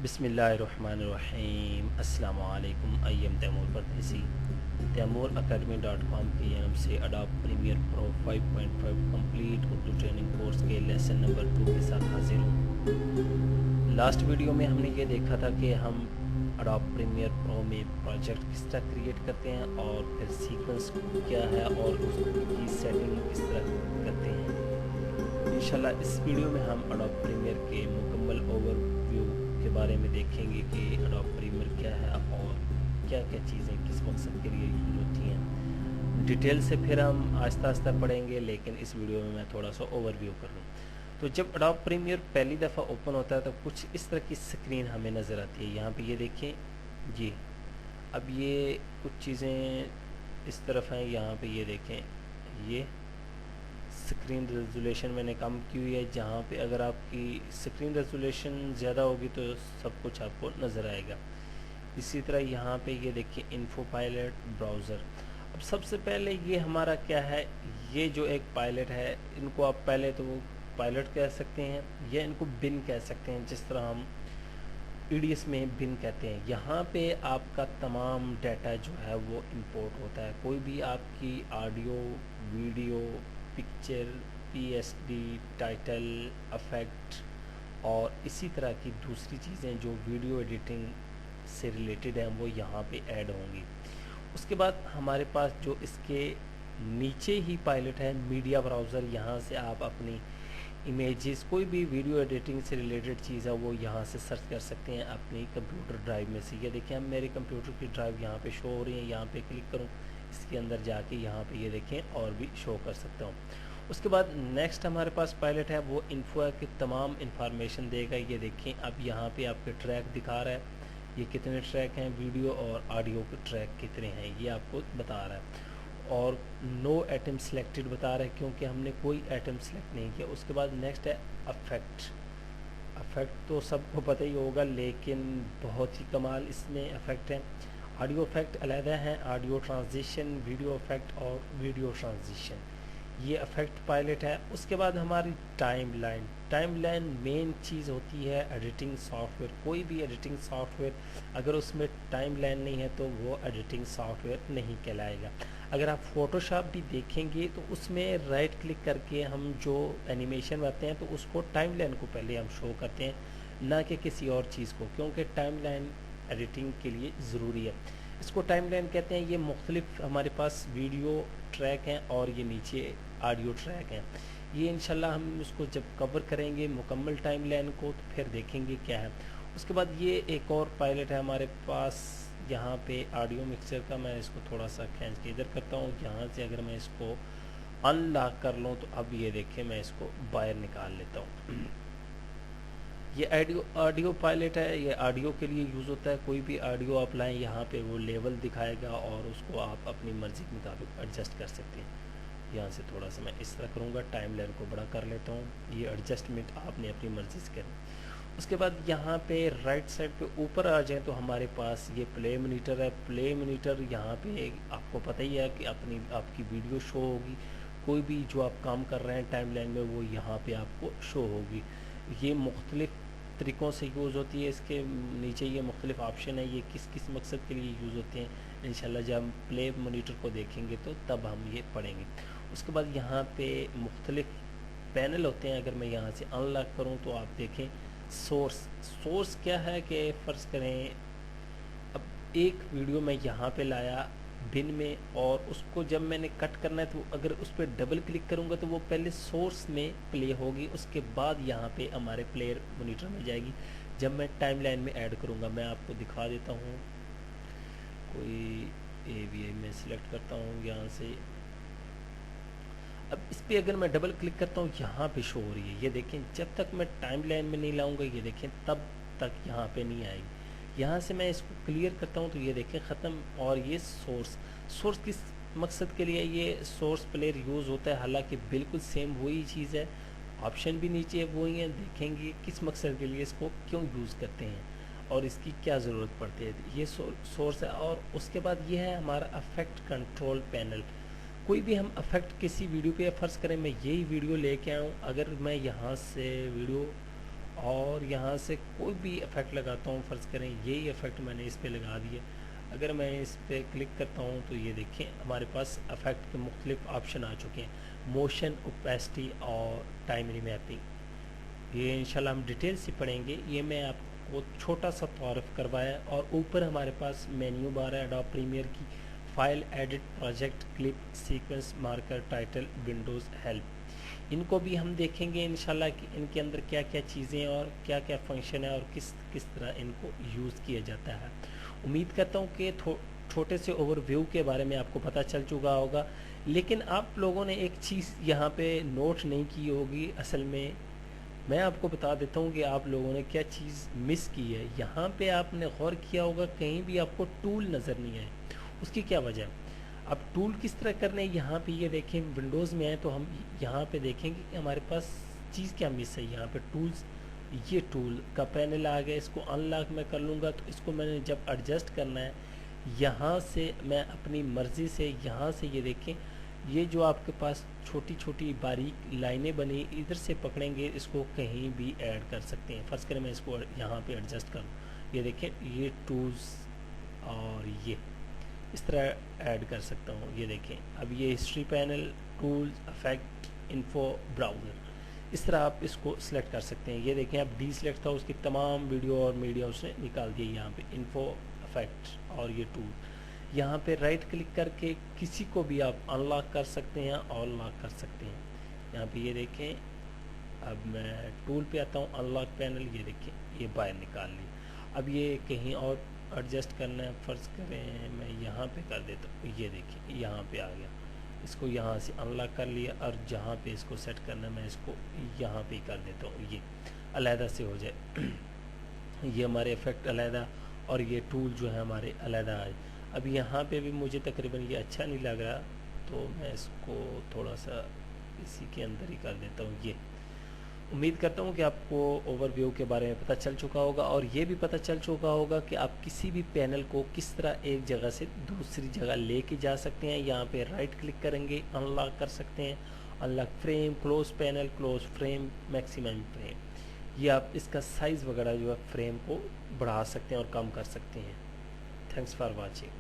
बिस्मिल्लाहिर्रहमानिर्रहीम। अस्सलामु अलैकुम। आई एम तैमूर परदेसी। तैमूरacademy.com की जानब से Adobe Premiere Pro 5.5 complete Urdu training course के लेसन नंबर 2 के साथ हाजिर हूँ। लास्ट वीडियो में हमने ये देखा था कि हम अडोब प्रीमियर प्रो में प्रोजेक्ट किस तरह क्रिएट करते हैं और फिर सीक्वेंस क्या है और उसकी सेटिंग किस तरह करते हैं। इंशाल्लाह इस वीडियो में हम अडोब प्रीमियर के मुकम्मल ओवरव्यू के बारे में देखेंगे कि अडोब प्रीमियर क्या है और क्या क्या चीज़ें किस मकसद के लिए यूज़ होती हैं। डिटेल से फिर हम आहिस्ता आहिस्ता पढ़ेंगे, लेकिन इस वीडियो में मैं थोड़ा सा ओवरव्यू कर लूँ। तो जब अडोब प्रीमियर पहली दफ़ा ओपन होता है तो कुछ इस तरह की स्क्रीन हमें नज़र आती है। यहाँ पे ये देखें जी, अब ये कुछ चीज़ें इस तरफ हैं। यहाँ पे ये देखें, ये स्क्रीन रेजोल्यूशन मैंने कम की हुई है। जहाँ पे अगर आपकी स्क्रीन रेजोल्यूशन ज़्यादा होगी तो सब कुछ आपको नज़र आएगा। इसी तरह यहाँ पे ये देखिए इन्फो पायलट ब्राउज़र। अब सबसे पहले ये हमारा क्या है, ये जो एक पायलट है, इनको आप पहले तो पायलट कह सकते हैं या इनको बिन कह सकते हैं, जिस तरह हम ईडीएस में बिन कहते हैं। यहाँ पे आपका तमाम डाटा जो है वो इंपोर्ट होता है। कोई भी आपकी audio, video, picture, PSD, title, effect और इसी तरह की दूसरी चीज़ें जो वीडियो एडिटिंग से रिलेटेड हैं वो यहाँ पे ऐड होंगी। उसके बाद हमारे पास जो इसके नीचे ही पायलट है मीडिया ब्राउज़र। यहाँ से आप अपनी इमेजेस, कोई भी वीडियो एडिटिंग से रिलेटेड चीज़ है वो यहाँ से सर्च कर सकते हैं अपनी कंप्यूटर ड्राइव में से। ये देखिए हम मेरे कंप्यूटर की ड्राइव यहाँ पे शो हो रही है। यहाँ पे क्लिक करूँ, इसके अंदर जाके यहाँ पे ये देखें और भी शो कर सकता हूँ। उसके बाद नेक्स्ट हमारे पास पायलट है, वो इन्फो है कि तमाम इंफॉर्मेशन देगा। ये देखें अब यहाँ पे आपके ट्रैक दिखा रहा है, ये कितने ट्रैक हैं, वीडियो और ऑडियो के ट्रैक कितने हैं ये आपको बता रहा है। और नो आइटम सिलेक्टेड बता रहा है क्योंकि हमने कोई आइटम सेलेक्ट नहीं किया। उसके बाद नेक्स्ट है अफेक्ट। अफेक्ट तो सबको पता ही होगा, लेकिन बहुत ही कमाल इसमें अफेक्ट है। ऑडियो इफेक्ट अलहदा है, ऑडियो ट्रांजिशन, वीडियो इफेक्ट और वीडियो ट्रांजिशन, ये अफेक्ट पायलट है। उसके बाद हमारी टाइमलाइन। टाइमलाइन मेन चीज़ होती है एडिटिंग सॉफ्टवेयर। कोई भी एडिटिंग सॉफ्टवेयर अगर उसमें टाइमलाइन नहीं है तो वो एडिटिंग सॉफ्टवेयर नहीं कहलाएगा। अगर आप फोटोशॉप भी देखेंगे तो उसमें राइट क्लिक करके हम जो एनिमेशन बनाते हैं तो उसको टाइमलाइन को पहले हम शो करते हैं, ना कि किसी और चीज़ को, क्योंकि टाइमलाइन एडिटिंग के लिए ज़रूरी है। इसको टाइमलाइन कहते हैं। ये मुख्तलिफ हमारे पास वीडियो ट्रैक हैं और ये नीचे ऑडियो ट्रैक हैं। ये इंशाल्लाह हम उसको जब कवर करेंगे मुकम्मल टाइमलाइन को तो फिर देखेंगे क्या है। उसके बाद ये एक और पायलट है हमारे पास यहाँ पे ऑडियो मिक्सर का। मैं इसको थोड़ा सा खींच के इधर करता हूँ। यहाँ से अगर मैं इसको अनलॉक कर लूँ तो अब ये देखें मैं इसको बाहर निकाल लेता हूँ। ये ऑडियो पायलट है, ये ऑडियो के लिए यूज़ होता है। कोई भी ऑडियो आप लाएँ यहाँ पे वो लेवल दिखाएगा और उसको आप अपनी मर्ज़ी के मुताबिक एडजस्ट कर सकते हैं। यहाँ से थोड़ा सा मैं इस तरह करूँगा, टाइमलाइन को बड़ा कर लेता हूँ। ये एडजस्टमेंट आपने अपनी मर्ज़ी से करें। उसके बाद यहाँ पे राइट साइड पे ऊपर आ जाए तो हमारे पास ये प्ले मॉनिटर है। प्ले मॉनिटर यहाँ पे आपको पता ही है कि आपकी वीडियो शो होगी। कोई भी जो आप काम कर रहे हैं टाइमलाइन में वो यहाँ पे आपको शो होगी। ये मुख्तलिफ तरीक़ों से यूज़ होती है। इसके नीचे ये मुख्तलिफ ऑप्शन है, ये किस किस मकसद के लिए यूज़ होते हैं इंशाल्लाह जब हम प्ले मॉनिटर को देखेंगे तो तब हम ये पढ़ेंगे। उसके बाद यहाँ पे मुख्तलिफ पैनल होते हैं। अगर मैं यहाँ से अनलॉक करूँ तो आप देखें सोर्स क्या है कि फ़र्ज़ करें अब एक वीडियो मैं यहाँ पे लाया बिन में और उसको जब मैंने कट करना है तो अगर उस पर डबल क्लिक करूँगा तो वो पहले सोर्स में प्ले होगी, उसके बाद यहाँ पे हमारे प्लेयर मॉनिटर में जाएगी जब मैं टाइमलाइन में ऐड करूँगा। मैं आपको दिखा देता हूँ, कोई AVI में सिलेक्ट करता हूँ यहाँ से। अब इस पर अगर मैं डबल क्लिक करता हूँ यहाँ पे शो हो रही है। ये देखें जब तक मैं टाइमलाइन में नहीं लाऊंगा ये देखें तब तक यहाँ पे नहीं आएगी। यहाँ से मैं इसको क्लियर करता हूँ तो ये देखें ख़त्म। और ये सोर्स किस मकसद के लिए ये सोर्स प्लेयर यूज़ होता है, हालांकि बिल्कुल सेम वही चीज़ है, ऑप्शन भी नीचे वही है। देखेंगे किस मकसद के लिए इसको क्यों यूज़ करते हैं और इसकी क्या ज़रूरत पड़ती है। ये सोर्स है। और उसके बाद ये है हमारा अफेक्ट कंट्रोल पैनल। कोई भी हम अफेक्ट किसी वीडियो पे फ़र्ज़ करें मैं यही वीडियो लेके आऊँ, अगर मैं यहाँ से वीडियो और यहाँ से कोई भी इफ़ेक्ट लगाता हूँ, फ़र्ज़ करें यही इफ़ेक्ट मैंने इस पे लगा दिया। अगर मैं इस पे क्लिक करता हूँ तो ये देखें हमारे पास इफ़ेक्ट के मुख्तलिफ ऑप्शन आ चुके हैं, मोशन, ओपेसिटी और टाइम रीमैपिंग। ये इंशाल्लाह हम डिटेल से पढ़ेंगे। ये मैं आपको छोटा सा तारुफ करवाया। और ऊपर हमारे पास मेन्यू बार है एडोब प्रीमियर की, file, edit, project, clip, sequence, marker, title, Windows, help. इनको भी हम देखेंगे इंशाल्लाह कि इनके अंदर क्या क्या चीज़ें और क्या क्या फंक्शन है और किस किस तरह इनको यूज़ किया जाता है। उम्मीद करता हूँ कि छोटे से ओवरव्यू के बारे में आपको पता चल चुका होगा। लेकिन आप लोगों ने एक चीज़ यहाँ पे नोट नहीं की होगी, असल में मैं आपको बता देता हूँ कि आप लोगों ने क्या चीज़ मिस की है। यहाँ पे आपने गौर किया होगा कहीं भी आपको टूल नज़र नहीं आए। उसकी क्या वजह है? अब टूल किस तरह करने हैं, यहाँ पे ये देखें विंडोज़ में आए तो हम यहाँ पे देखेंगे कि हमारे पास चीज़ क्या मिस है। यहाँ पे टूल्स, ये टूल का पैनल आ गया, इसको अनलॉक मैं कर लूँगा तो इसको मैंने जब एडजस्ट करना है यहाँ से मैं अपनी मर्ज़ी से यहाँ से ये देखें, ये जो आपके पास छोटी छोटी बारीक लाइनें बनी इधर से पकड़ेंगे, इसको कहीं भी ऐड कर सकते हैं। फ़र्ज़ करें मैं इसको यहाँ पे एडजस्ट करूँ, ये देखें ये टूल्स और ये इस तरह ऐड कर सकता हूँ। ये देखें अब ये history panel, tools, effect, info, browser, इस तरह आप इसको सिलेक्ट कर सकते हैं। ये देखें अब डी सिलेक्ट था, उसकी तमाम वीडियो और मीडिया उसने निकाल दिया। यहाँ पे इन्फो, इफेक्ट और ये टूल, यहाँ पे राइट क्लिक करके किसी को भी आप अनलॉक कर सकते हैं और लॉक कर सकते हैं। यहाँ पे ये देखें अब मैं टूल पे आता हूँ, अनलॉक पैनल, ये देखें ये बाहर निकाल लिया। अब ये कहीं और एडजस्ट करना है, फ़र्ज़ करें मैं यहाँ पे कर देता हूँ, ये देखिए यहाँ पे आ गया, इसको यहाँ से अनलॉक कर लिया और जहाँ पे इसको सेट करना है मैं इसको यहाँ पे कर देता हूँ, ये अलहदा से हो जाए। ये हमारे इफ़ेक्ट अलहदा और ये टूल जो है हमारे अलहदा आए। अब यहाँ पे भी मुझे तकरीबन ये अच्छा नहीं लग रहा तो मैं इसको थोड़ा सा इसी के अंदर ही कर देता हूँ। ये उम्मीद करता हूँ कि आपको ओवरव्यू के बारे में पता चल चुका होगा और ये भी पता चल चुका होगा कि आप किसी भी पैनल को किस तरह एक जगह से दूसरी जगह लेके जा सकते हैं। यहाँ पे राइट क्लिक करेंगे, अनलॉक कर सकते हैं, unlock frame, close panel, close frame, maximum frame. ये आप इसका साइज़ वगैरह जो है फ्रेम को बढ़ा सकते हैं और कम कर सकते हैं। Thanks for watching.